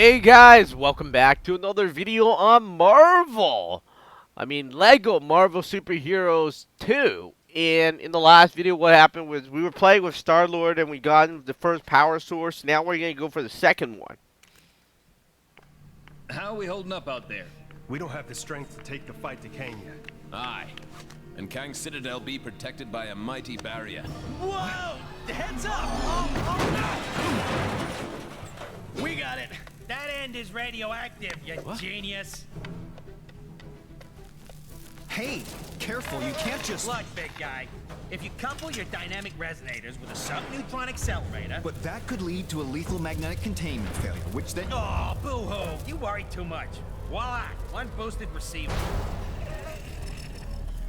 Hey guys, welcome back to another video on Marvel. Lego Marvel Superheroes 2. And in the last video, what happened was we were playing with Star-Lord and we got the first power source. Now we're going to go for the second one. How are we holding up out there? We don't have the strength to take the fight to Kang yet. Aye. And Kang's citadel be protected by a mighty barrier. Whoa! Heads up! Oh, no! We got it! That end is radioactive, you genius. Hey, careful, you can't just... Look, big guy, if you couple your dynamic resonators with a subneutron accelerator... But that could lead to a lethal magnetic containment failure, which then... Oh, boo-hoo, you worry too much. Voila, one boosted receiver.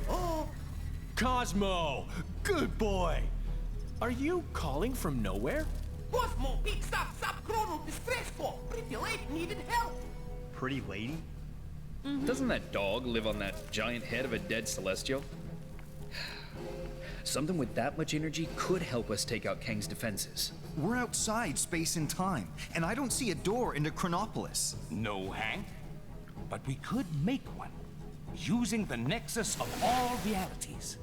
Oh, Cosmo, good boy. Are you calling from nowhere? Cosmo, big stop, Chrono, distressful. Pretty lady needed help. Pretty lady? Doesn't that dog live on that giant head of a dead Celestial? Something with that much energy could help us take out Kang's defenses. We're outside space and time, and I don't see a door into Chronopolis. No, Hank. But we could make one, using the nexus of all realities.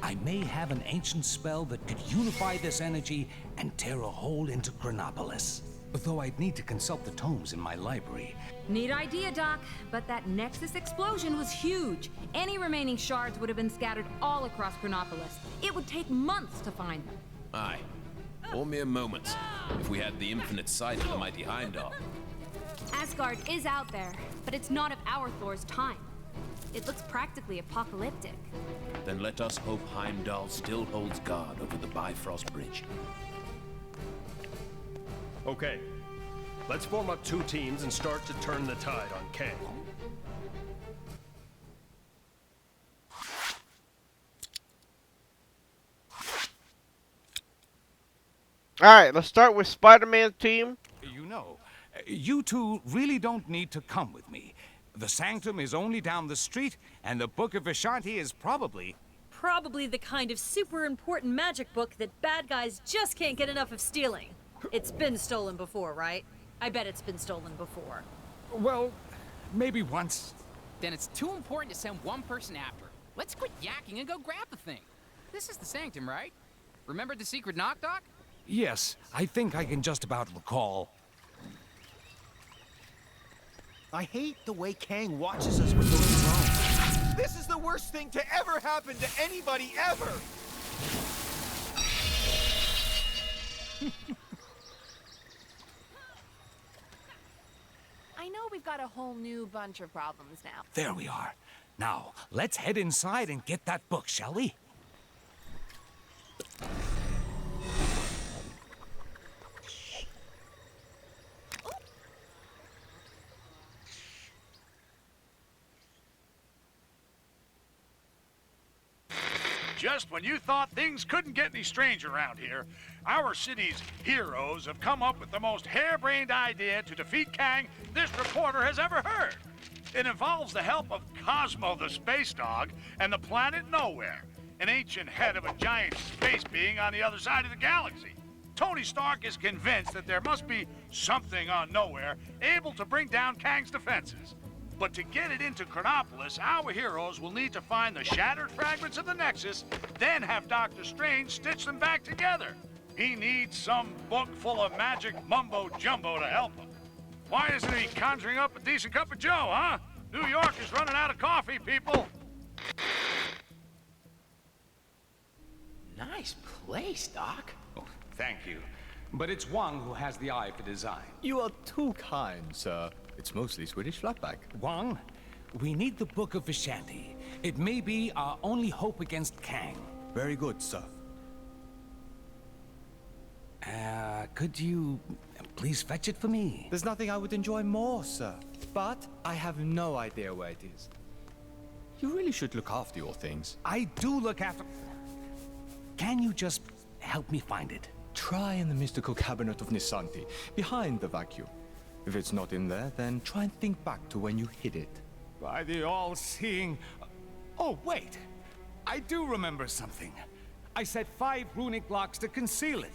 I may have an ancient spell that could unify this energy and tear a hole into Chronopolis. Though I'd need to consult the tomes in my library. Neat idea, Doc, but that Nexus explosion was huge. Any remaining shards would have been scattered all across Chronopolis. It would take months to find them. Aye. Or mere moments, if we had the infinite sight of the mighty Heimdall. Asgard is out there, but it's not of our Thor's time. It looks practically apocalyptic. Then let us hope Heimdall still holds guard over the Bifrost Bridge. Okay. Let's form up two teams and start to turn the tide on Kang. Alright, let's start with Spider-Man's team. You know, you two really don't need to come with me. The Sanctum is only down the street, and the Book of Vishanti is probably the kind of super important magic book that bad guys just can't get enough of stealing. It's been stolen before, right? I bet it's been stolen before. well, maybe once. Then it's too important to send one person after. Let's quit yakking and go grab the thing. This is the Sanctum, right? Remember the secret knock, Doc? Yes, I think I can just about recall. I hate the way Kang watches us with those drones. This is the worst thing to ever happen to anybody ever! I know we've got a whole new bunch of problems now. There we are. Now, let's head inside and get that book, shall we? Just when you thought things couldn't get any stranger around here, our city's heroes have come up with the most harebrained idea to defeat Kang this reporter has ever heard. It involves the help of Cosmo the space dog and the planet Nowhere, an ancient head of a giant space being on the other side of the galaxy. Tony Stark is convinced that there must be something on Nowhere able to bring down Kang's defenses. But to get it into Chronopolis, our heroes will need to find the shattered fragments of the Nexus, then have Doctor Strange stitch them back together. He needs some book full of magic mumbo-jumbo to help him. Why isn't he conjuring up a decent cup of joe, huh? New York is running out of coffee, people. Nice place, Doc. Oh, thank you. But it's Wang who has the eye for design. You are too kind, sir. It's mostly Swedish flatback. Wang, we need the Book of Vishanti. It may be our only hope against Kang. Very good, sir. Could you please fetch it for me? There's nothing I would enjoy more, sir. But I have no idea where it is. You really should look after your things. I do look after... Can you just help me find it? Try in the mystical cabinet of Nisanti, behind the vacuum. If it's not in there, then try and think back to when you hid it. By the all-seeing... Oh, wait! I do remember something. I set 5 runic blocks to conceal it.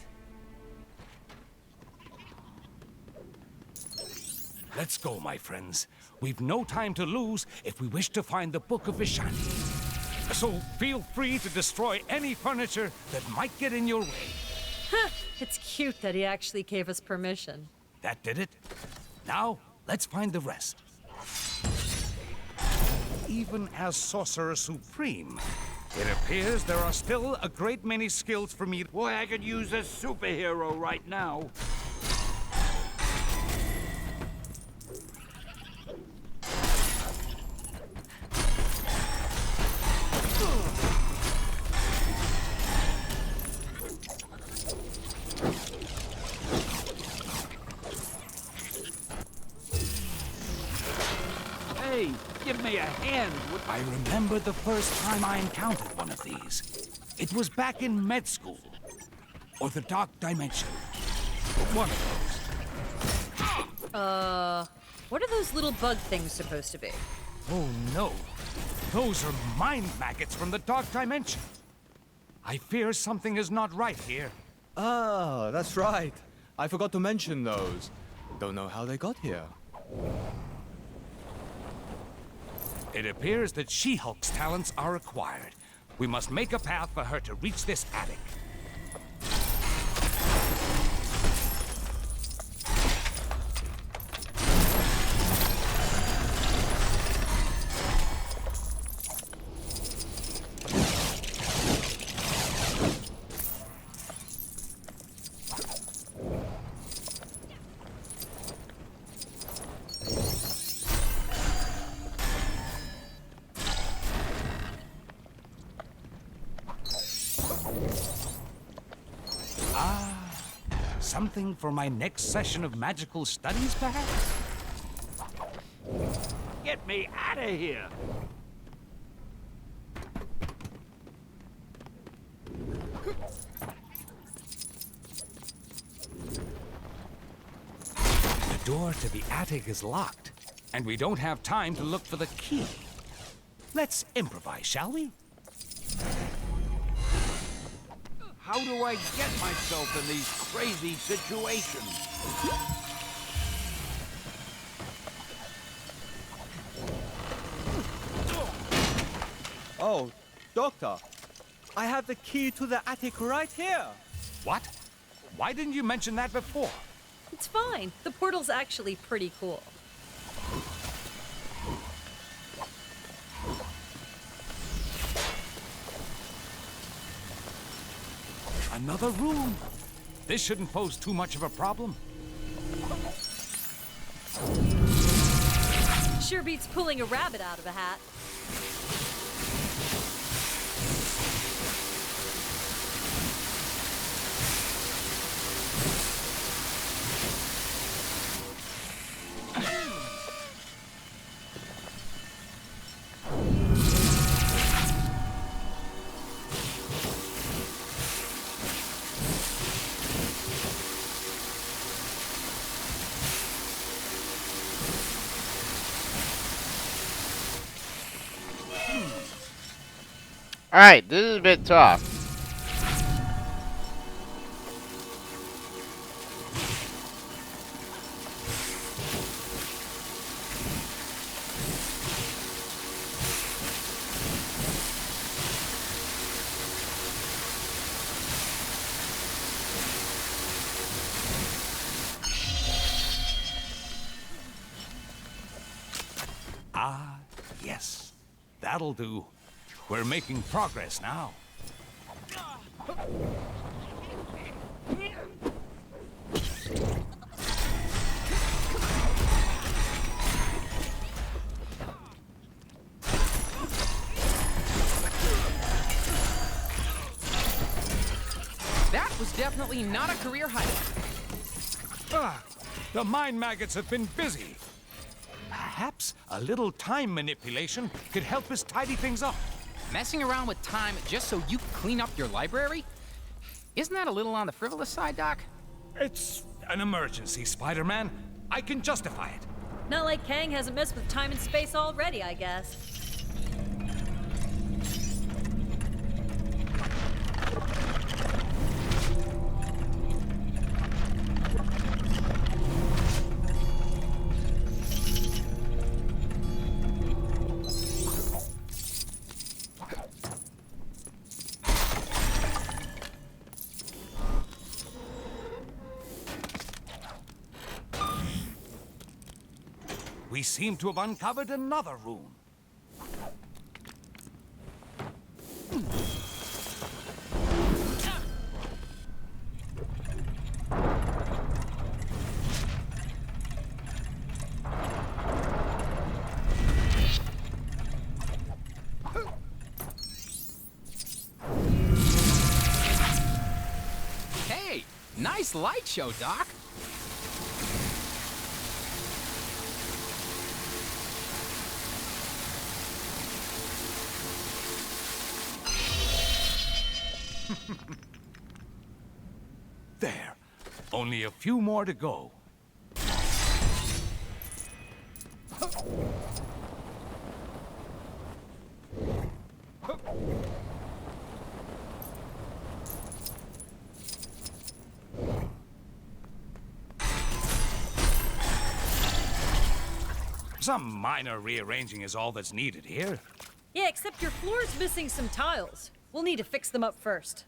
Let's go, my friends. We've no time to lose if we wish to find the Book of Vishanti. So feel free to destroy any furniture that might get in your way. It's cute that he actually gave us permission. That did it. Now, let's find the rest. Even as Sorcerer Supreme, it appears there are still a great many skills for me. Boy, I could use a superhero right now. Hey, give me a hand. I remember the first time I encountered one of these. It was back in med school. Or the Dark Dimension. One of those. What are those little bug things supposed to be? Oh no. Those are mind maggots from the Dark Dimension. I fear something is not right here. Ah, that's right. I forgot to mention those. Don't know how they got here. It appears that She-Hulk's talents are acquired. We must make a path for her to reach this attic. Something for my next session of magical studies, perhaps? Get me out of here. The door to the attic is locked, and we don't have time to look for the key. Let's improvise, shall we? How do I get myself in these crazy situations? Oh, Doctor, I have the key to the attic right here. What? Why didn't you mention that before? It's fine. The portal's actually pretty cool. Another room. This shouldn't pose too much of a problem. Sure beats pulling a rabbit out of a hat. Alright, this is a bit tough. Ah, yes. That'll do. We're making progress now. That was definitely not a career highlight. Ah, the mind maggots have been busy. Perhaps a little time manipulation could help us tidy things up. Messing around with time just so you can clean up your library? Isn't that a little on the frivolous side, Doc? It's an emergency, Spider-Man. I can justify it. Not like Kang hasn't messed with time and space already, I guess. We seem to have uncovered another rune. Hey, nice light show, Doc. There. Only a few more to go. Some minor rearranging is all that's needed here. Yeah, except your floor's missing some tiles. We'll need to fix them up first.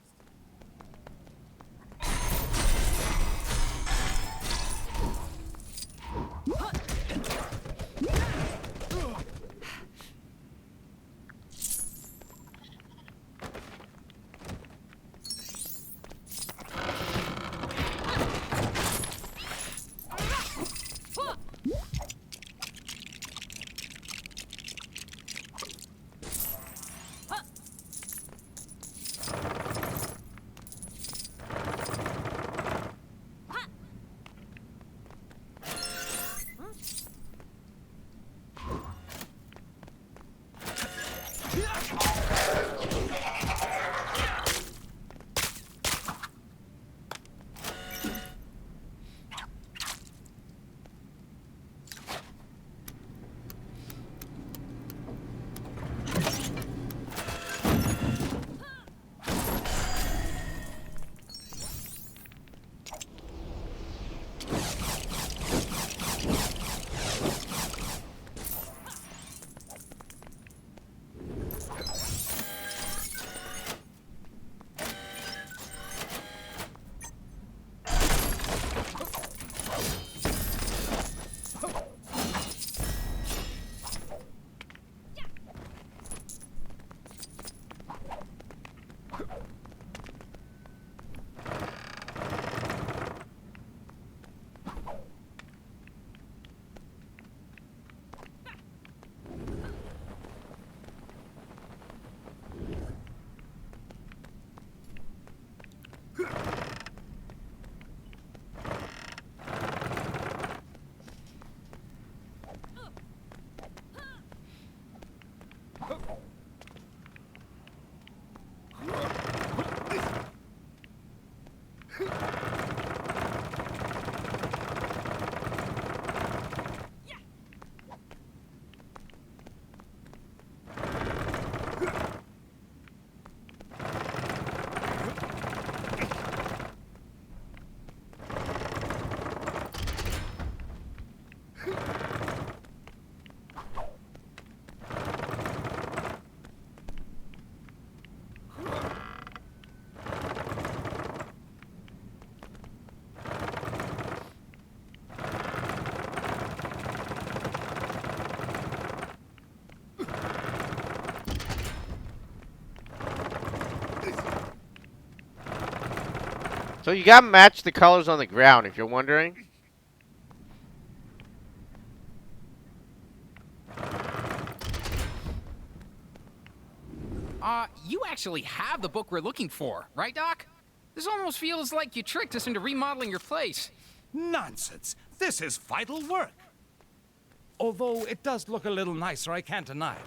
So you gotta match the colors on the ground, if you're wondering. You actually have the book we're looking for, right, Doc? This almost feels like you tricked us into remodeling your place. Nonsense. This is vital work. Although it does look a little nicer, I can't deny it.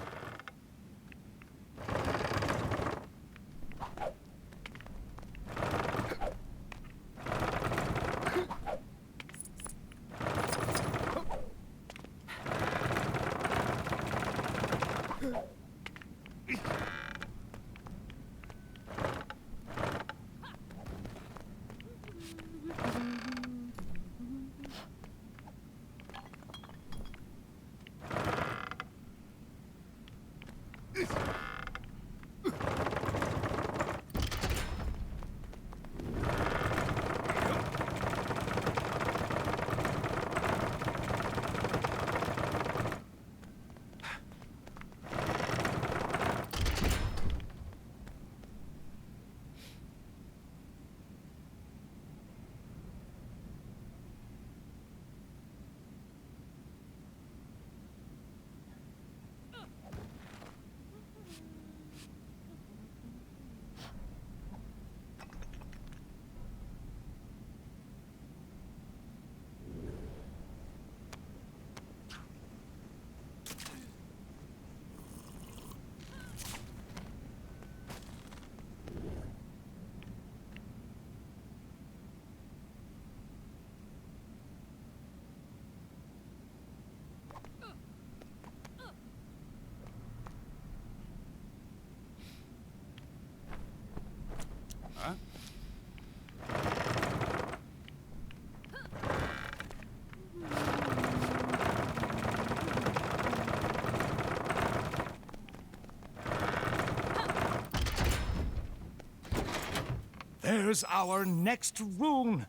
There's our next rune.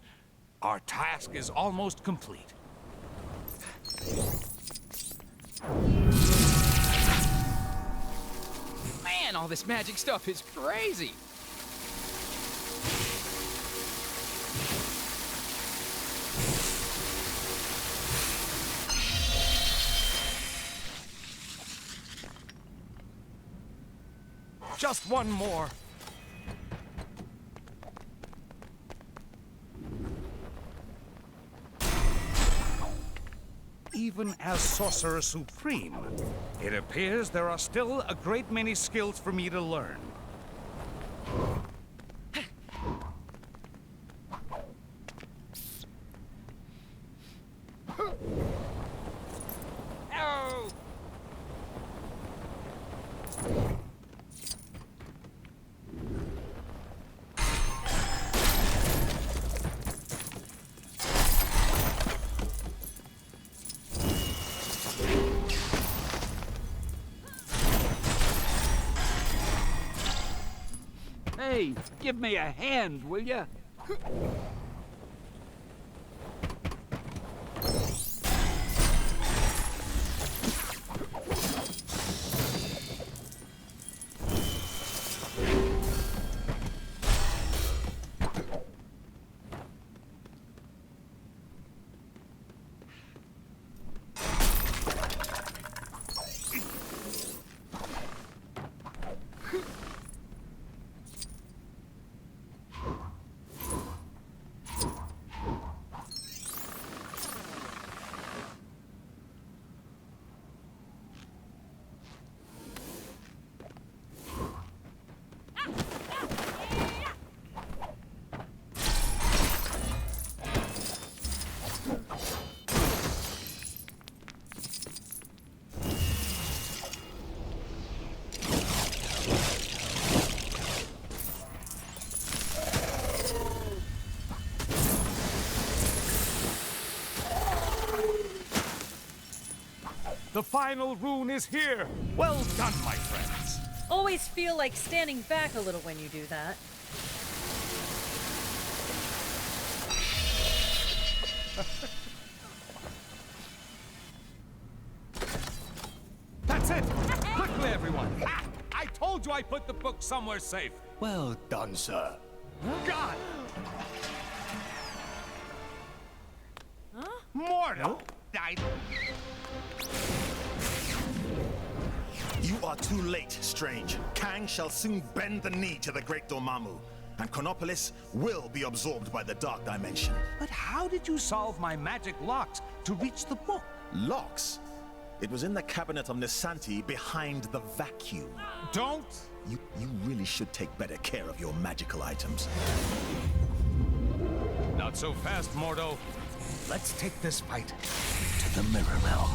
Our task is almost complete. Man, all this magic stuff is crazy. Just one more. Even as Sorcerer Supreme, it appears there are still a great many skills for me to learn. Oh! Hey, give me a hand, will ya? The final rune is here. Well done, my friends. Always feel like standing back a little when you do that. That's it! Quickly, everyone! Ha! I told you I put the book somewhere safe. Well done, sir. God! Mordo! You are too late, Strange. Kang shall soon bend the knee to the great Dormammu, and Chronopolis will be absorbed by the Dark Dimension. But how did you solve my magic locks to reach the book? Locks? It was in the cabinet of Nisanti behind the vacuum. Don't! You really should take better care of your magical items. Not so fast, Mordo. Let's take this fight to the Mirror Realm.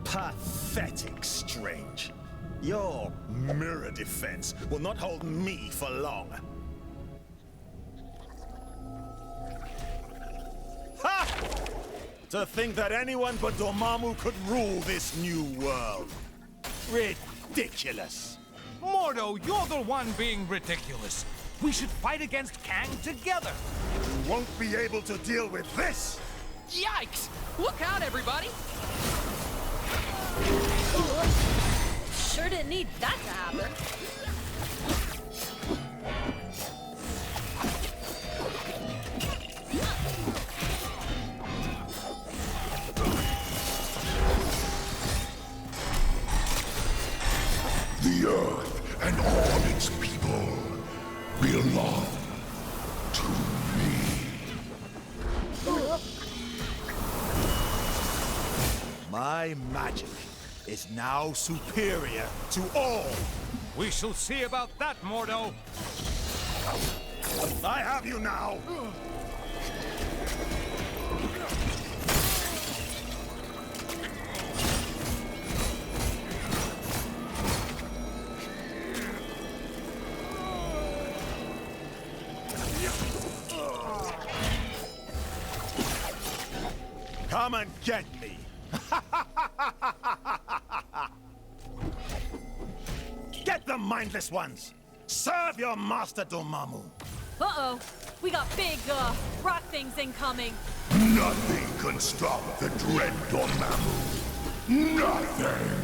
Pathetic, Strange. Your mirror defense will not hold me for long. Ha! To think that anyone but Dormammu could rule this new world. Ridiculous. Mordo, you're the one being ridiculous. We should fight against Kang together. You won't be able to deal with this. Yikes! Look out, everybody! Sure didn't need that to happen. The earth and all its people belong to me. My magic is now superior to all. We shall see about that, Mordo. I have you now. Come and get me. Get them, mindless ones! Serve your master Dormammu! Uh-oh. We got big, rock things incoming. Nothing can stop the dread Dormammu. Nothing!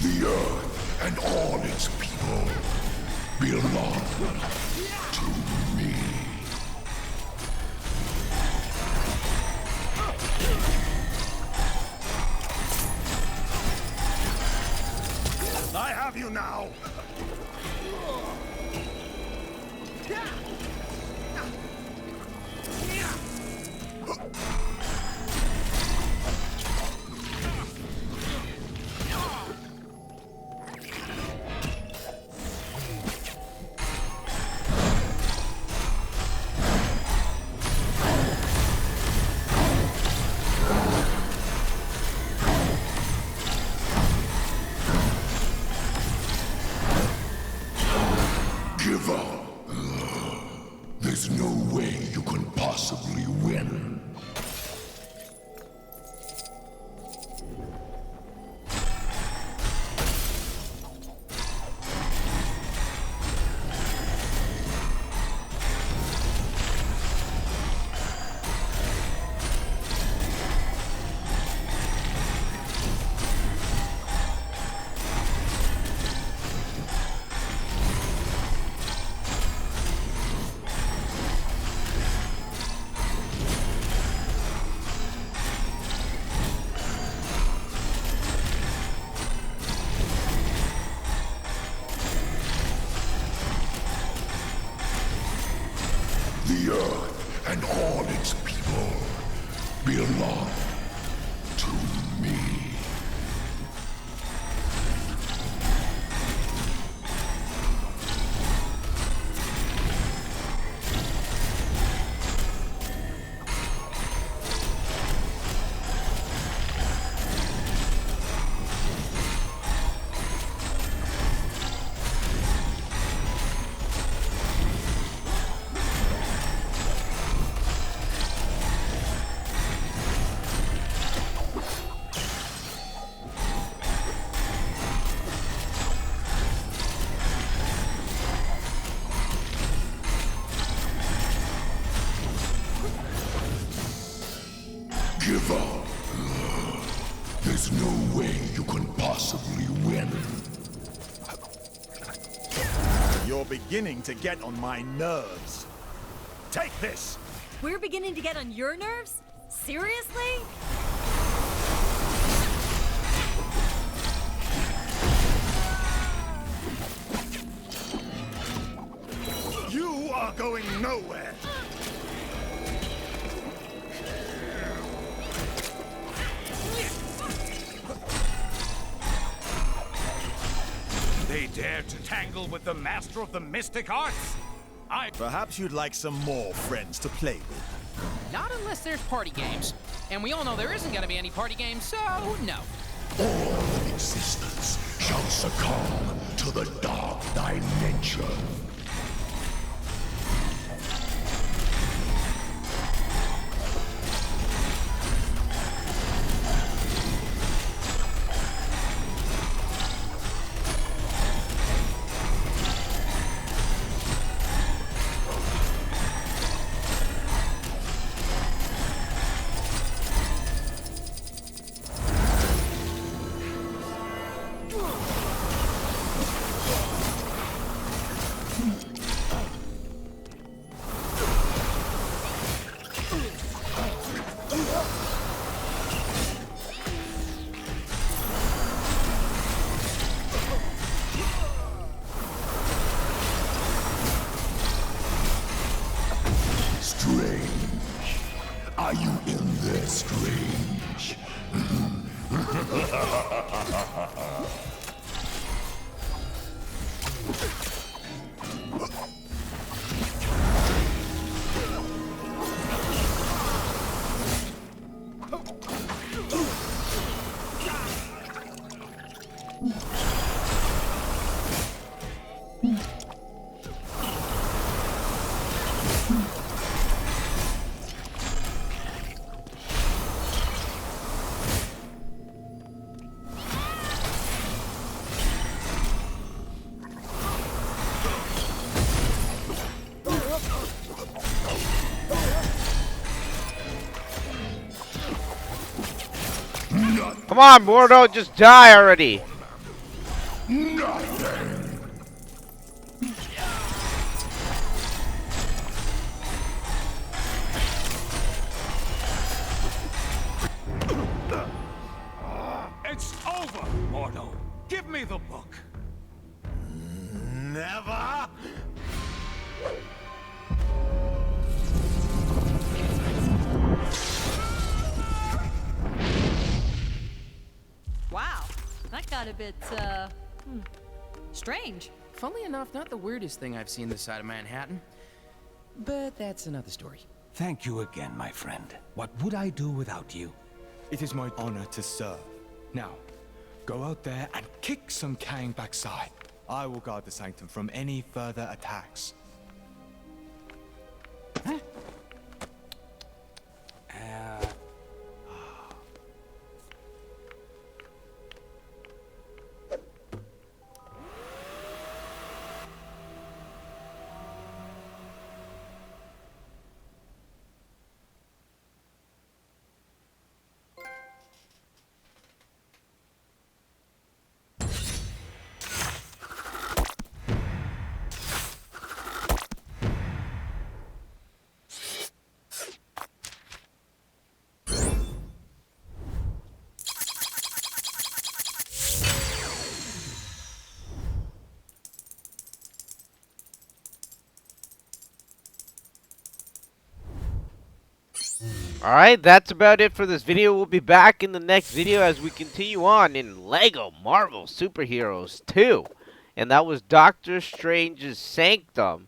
The earth and all its people belong to me. I have you now! Give up. There's no way you can possibly win. The earth and all its people belong to me. Give up. There's no way you can possibly win. You're beginning to get on my nerves. Take this! We're beginning to get on your nerves? Seriously? You are going nowhere! They dare to tangle with the master of the mystic arts? Perhaps you'd like some more friends to play with. Not unless there's party games. And we all know there isn't gonna be any party games, so no. All of existence shall succumb to the dark dimension. Come on, Mordo, just die already. Nothing. It's over, Mordo. Give me the book. Never. Wow, that got a bit, strange. Funnily enough, not the weirdest thing I've seen this side of Manhattan. But that's another story. Thank you again, my friend. What would I do without you? It is my honor to serve. Now, go out there and kick some Kang backside. I will guard the Sanctum from any further attacks. Huh? Alright, that's about it for this video. We'll be back in the next video as we continue on in LEGO Marvel Superheroes 2. And that was Doctor Strange's Sanctum,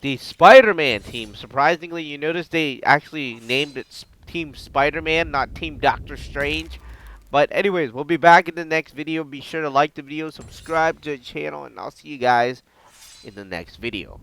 the Spider-Man team. Surprisingly, you notice they actually named it Team Spider-Man, not Team Doctor Strange. But anyways, we'll be back in the next video. Be sure to like the video, subscribe to the channel, and I'll see you guys in the next video.